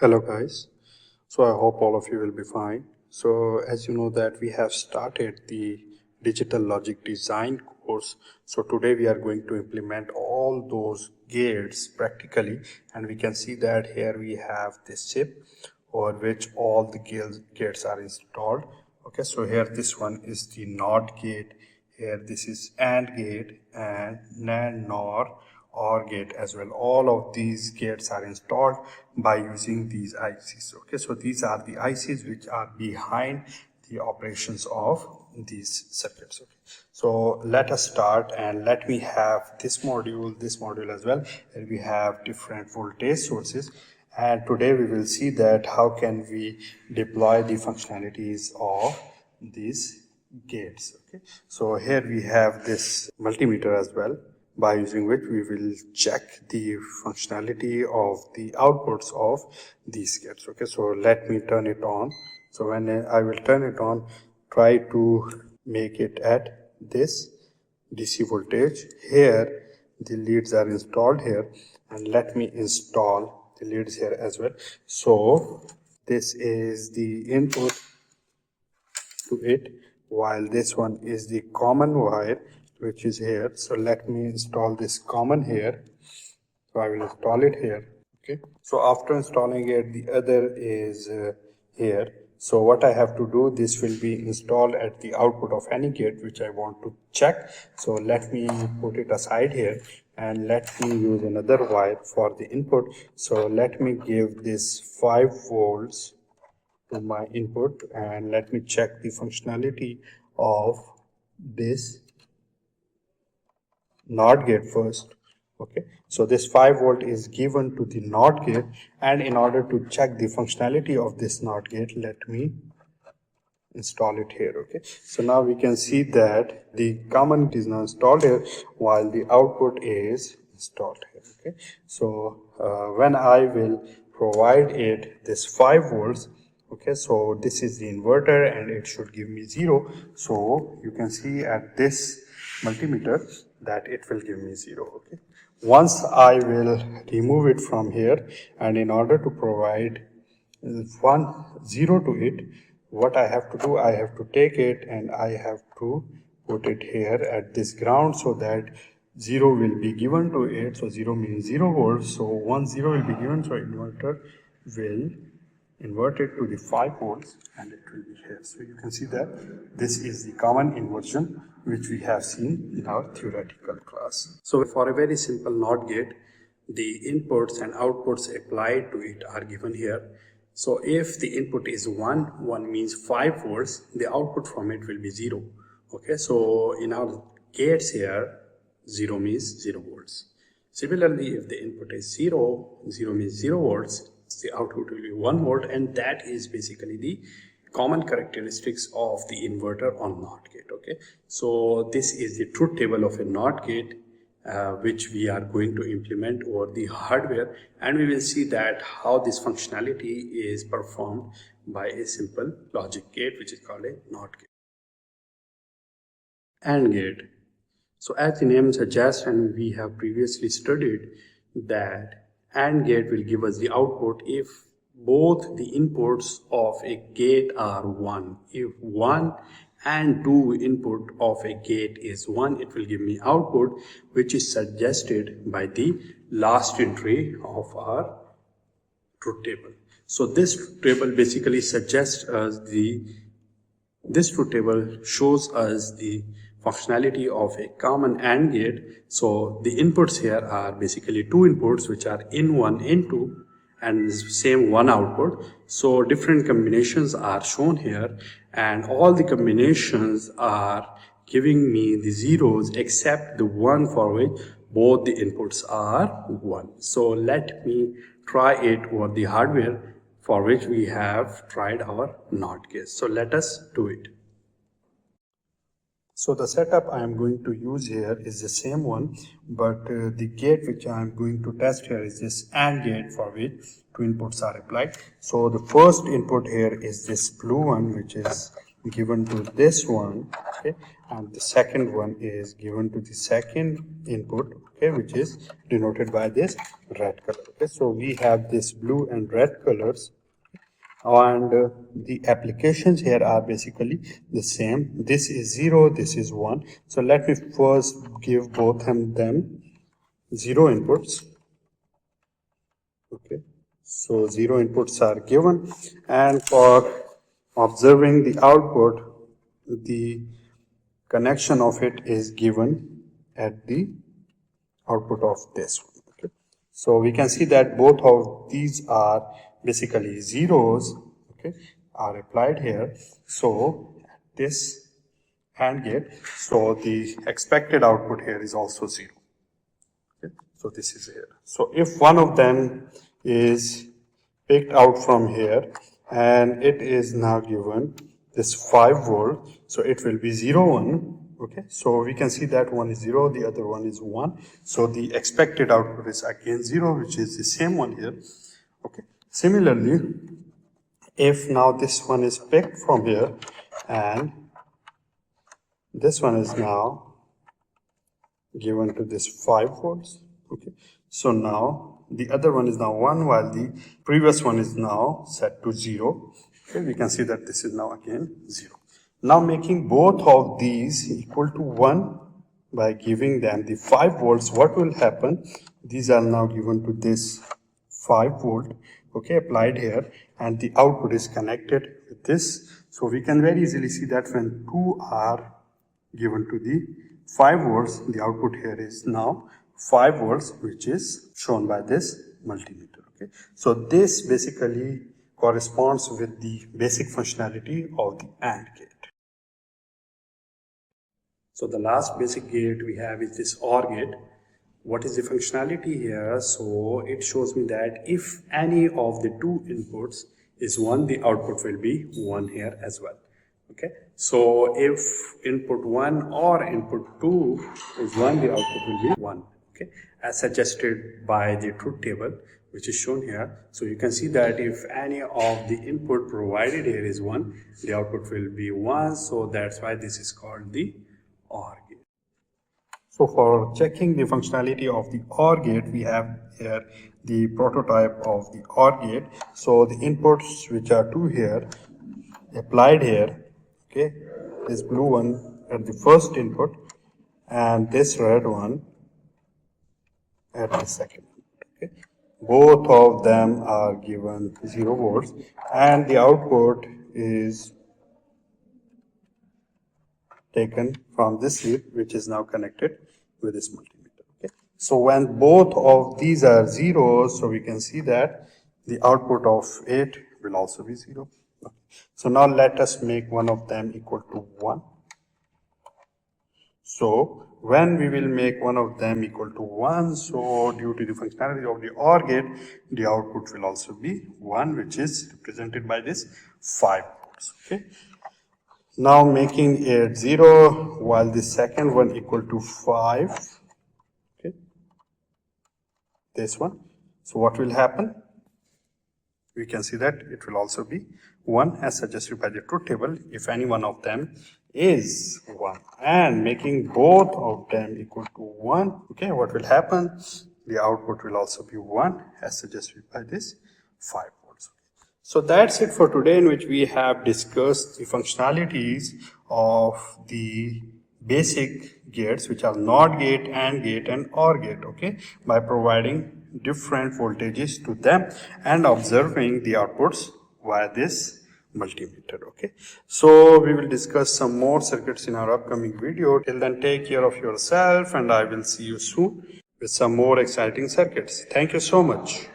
Hello guys, so I hope all of you will be fine. So as you know that we have started the digital logic design course. So today we are going to implement all those gates practically, and we can see that here we have this chip over which all the gates are installed. Okay, so here this one is the NOT gate, here this is AND gate and NAND NOR OR gate as well. All of these gates are installed by using these ICs. Okay, so these are the ICs which are behind the operations of these circuits. Okay, so let us start and let me have this module as well, and we have different voltage sources, and today we will see that how can we deploy the functionalities of these gates. Okay, so here we have this multimeter as well, by using which we will check the functionality of the outputs of these gates. Okay, so let me turn it on. So when I will turn it on, try to make it at this DC voltage. Here the leads are installed here, and let me install the leads here as well. So this is the input to it, while this one is the common wire which is here. So let me install this common here. So I will install it here. Okay, so after installing it, the other is here. So what I have to do, this will be installed at the output of any gate which I want to check. So let me put it aside here and let me use another wire for the input. So let me give this 5 volts to my input, and let me check the functionality of this NOT gate first. Okay, so this 5 volt is given to the NOT gate, and in order to check the functionality of this NOT gate, let me install it here. Okay, so now we can see that the common is now installed here while the output is installed here. Okay, so when I will provide it this 5 volts, okay, so this is the inverter and it should give me 0. So you can see at this multimeter that it will give me 0. Okay, once I will remove it from here, and in order to provide 0 to it, what I have to do, I have to take it and I have to put it here at this ground, so that 0 will be given to it. So 0 means 0 volts. So once 0 will be given, so inverter will invert it to the 5 volts and it will be here. So you can see that this is the common inversion which we have seen in our theoretical class. So for a very simple NOT gate, the inputs and outputs applied to it are given here. So if the input is 1 means 5 volts, the output from it will be 0. Okay, so in our gates here, 0 means 0 volts. Similarly, if the input is 0 means 0 volts, the output will be 1 volt, and that is basically the common characteristics of the inverter on NOT gate. Okay, so this is the truth table of a NOT gate, which we are going to implement over the hardware, and we will see that how this functionality is performed by a simple logic gate which is called a NOT gate. AND gate. So as the name suggests, and we have previously studied, that AND gate will give us the output if both the inputs of a gate are 1. If 1 and 2 input of a gate is 1, it will give me output which is suggested by the last entry of our truth table. So this table basically suggests us this truth table shows us the functionality of a common AND gate. So the inputs here are basically 2 inputs which are in1, in2, and same 1 output. So different combinations are shown here, and all the combinations are giving me the zeros except the one for which both the inputs are 1. So let me try it over the hardware, for which we have tried our NOT gate. So let us do it. So the setup I am going to use here is the same one, but the gate which I am going to test here is this AND gate, for which 2 inputs are applied. So the first input here is this blue one which is given to this one, okay, and the second one is given to the second input, okay, which is denoted by this red color. Okay, so we have this blue and red colors, and the applications here are basically the same. This is 0, this is 1. So let me first give both of them 0 inputs. Okay, so 0 inputs are given, and for observing the output, the connection of it is given at the output of this one. Okay, so we can see that both of these are basically zeros, okay, are applied here. So this AND gate, so the expected output here is also 0. Okay, so this is here. So if one of them is picked out from here and it is now given this 5 volt, so it will be 0 1. Okay, so we can see that one is 0, the other one is 1. So the expected output is again 0, which is the same one here. Okay, similarly, if now this one is picked from here and this one is now given to this 5 volts. Okay, so now the other one is now 1 while the previous one is now set to 0. Okay, we can see that this is now again 0. Now making both of these equal to 1 by giving them the 5 volts, what will happen? These are now given to this 5 volt, okay, applied here, and the output is connected with this. So we can very easily see that when 2 are given to the 5 volts, the output here is now 5 volts, which is shown by this multimeter. Okay, so this basically corresponds with the basic functionality of the AND gate. So the last basic gate we have is this OR gate. What is the functionality here? So it shows me that if any of the two inputs is 1, the output will be 1 here as well. Okay, so if input 1 or input 2 is 1, the output will be 1. Okay, as suggested by the truth table, which is shown here. So you can see that if any of the input provided here is 1, the output will be 1. So that's why this is called the OR gate. So for checking the functionality of the OR gate, we have here the prototype of the OR gate. So the inputs which are 2 here applied here, okay, this blue one at the first input and this red one at the second. Okay, both of them are given 0 volts and the output is taken from this lead, which is now connected with this multimeter. Okay, so when both of these are zeros, so we can see that the output of it will also be 0. Okay, so now let us make one of them equal to 1. So when we will make one of them equal to 1, so due to the functionality of the OR gate, the output will also be 1, which is represented by this 5 volts. Okay, now making it 0 while the second one equal to 5. Okay, this one. So what will happen? We can see that it will also be 1 as suggested by the truth table if any one of them is 1, and making both of them equal to 1. Okay, what will happen? The output will also be 1 as suggested by this 5 volts. So that's it for today, in which we have discussed the functionalities of the basic gates, which are NOT gate, AND gate and OR gate, okay, by providing different voltages to them and observing the outputs via this multimeter. Okay, so we will discuss some more circuits in our upcoming video. Till then, take care of yourself and I will see you soon with some more exciting circuits. Thank you so much.